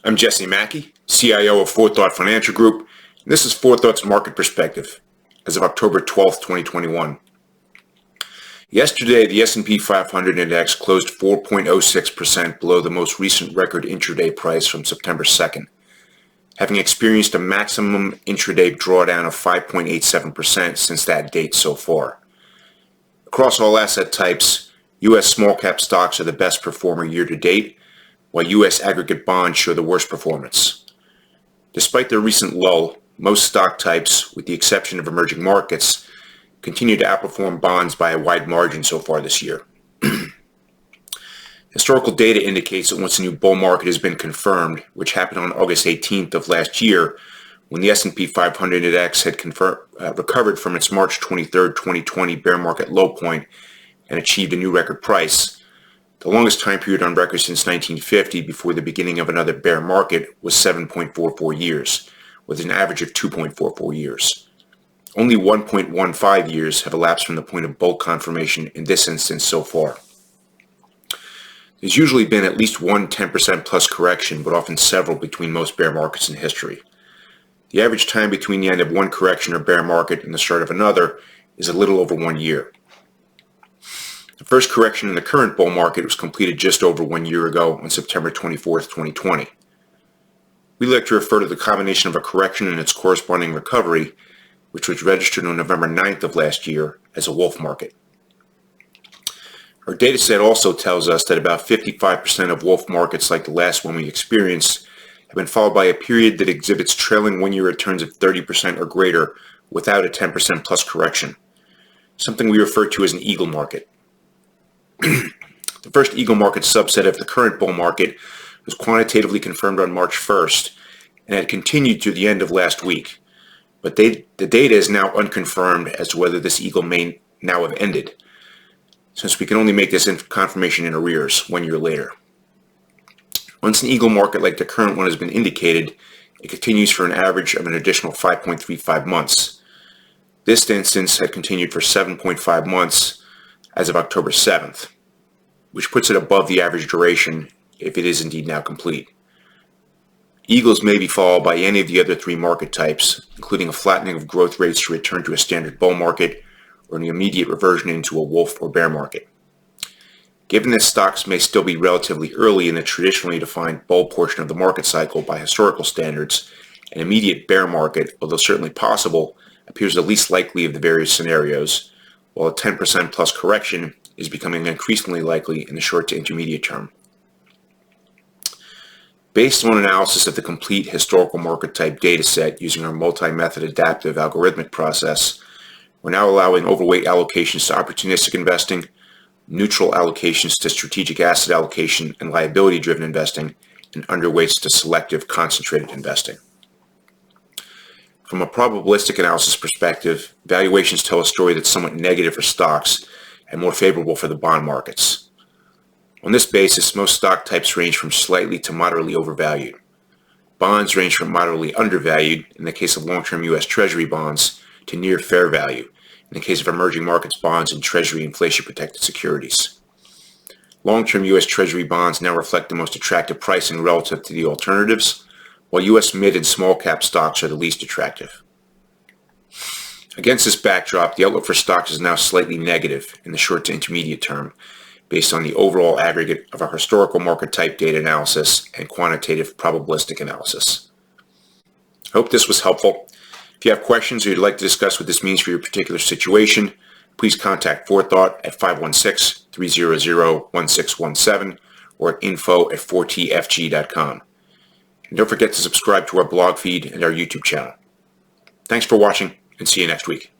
I'm Jesse Mackey, CIO of 4Thought Financial Group, and this is 4Thought's Market Perspective as of October 12th, 2021. Yesterday, the S&P 500 index closed 4.06% below the most recent record intraday price from September 2nd, having experienced a maximum intraday drawdown of 5.87% since that date so far. Across all asset types, U.S. small-cap stocks are the best performer year-to-date, while U.S. aggregate bonds show the worst performance. Despite their recent lull, most stock types, with the exception of emerging markets, continue to outperform bonds by a wide margin so far this year. Historical data indicates that once a new bull market has been confirmed, which happened on August 18th of last year, when the S&P 500 index had recovered from its March 23rd, 2020 bear market low point and achieved a new record price. The longest time period on record since 1950 before the beginning of another bear market was 7.44 years, with an average of 2.44 years. Only 1.15 years have elapsed from the point of bull confirmation in this instance so far. There's usually been at least one 10% plus correction, but often several between most bear markets in history. The average time between the end of one correction or bear market and the start of another is a little over 1 year. The first correction in the current bull market was completed just over 1 year ago on September 24th, 2020. We like to refer to the combination of a correction and its corresponding recovery, which was registered on November 9th of last year, as a wolf market. Our data set also tells us that about 55% of wolf markets like the last one we experienced have been followed by a period that exhibits trailing 1 year returns of 30% or greater without a 10% plus correction, something we refer to as an eagle market. The first eagle market subset of the current bull market was quantitatively confirmed on March 1st and had continued through the end of last week. But the data is now unconfirmed as to whether this eagle may now have ended, since we can only make this confirmation in arrears 1 year later. Once an eagle market like the current one has been indicated, it continues for an average of an additional 5.35 months. This instance had continued for 7.5 months as of October 7th, which puts it above the average duration if it is indeed now complete. Eagles may be followed by any of the other three market types, including a flattening of growth rates to return to a standard bull market or an immediate reversion into a wolf or bear market. Given that stocks may still be relatively early in the traditionally defined bull portion of the market cycle by historical standards, an immediate bear market, although certainly possible, appears the least likely of the various scenarios, while a 10% plus correction is becoming increasingly likely in the short to intermediate term. Based on analysis of the complete historical market type data set using our multi-method adaptive algorithmic process, we're now allowing overweight allocations to opportunistic investing, neutral allocations to strategic asset allocation and liability-driven investing, and underweights to selective concentrated investing. From a probabilistic analysis perspective, valuations tell a story that's somewhat negative for stocks and more favorable for the bond markets. On this basis, most stock types range from slightly to moderately overvalued. Bonds range from moderately undervalued, in the case of long-term U.S. Treasury bonds, to near fair value, in the case of emerging markets bonds and Treasury inflation-protected securities. Long-term U.S. Treasury bonds now reflect the most attractive pricing relative to the alternatives, while U.S. mid and small-cap stocks are the least attractive. Against this backdrop, the outlook for stocks is now slightly negative in the short to intermediate term, based on the overall aggregate of our historical market type data analysis and quantitative probabilistic analysis. I hope this was helpful. If you have questions or you'd like to discuss what this means for your particular situation, please contact 4Thought at 516-300-1617 or at info@4tfg.com. And don't forget to subscribe to our blog feed and our YouTube channel. Thanks for watching, and see you next week.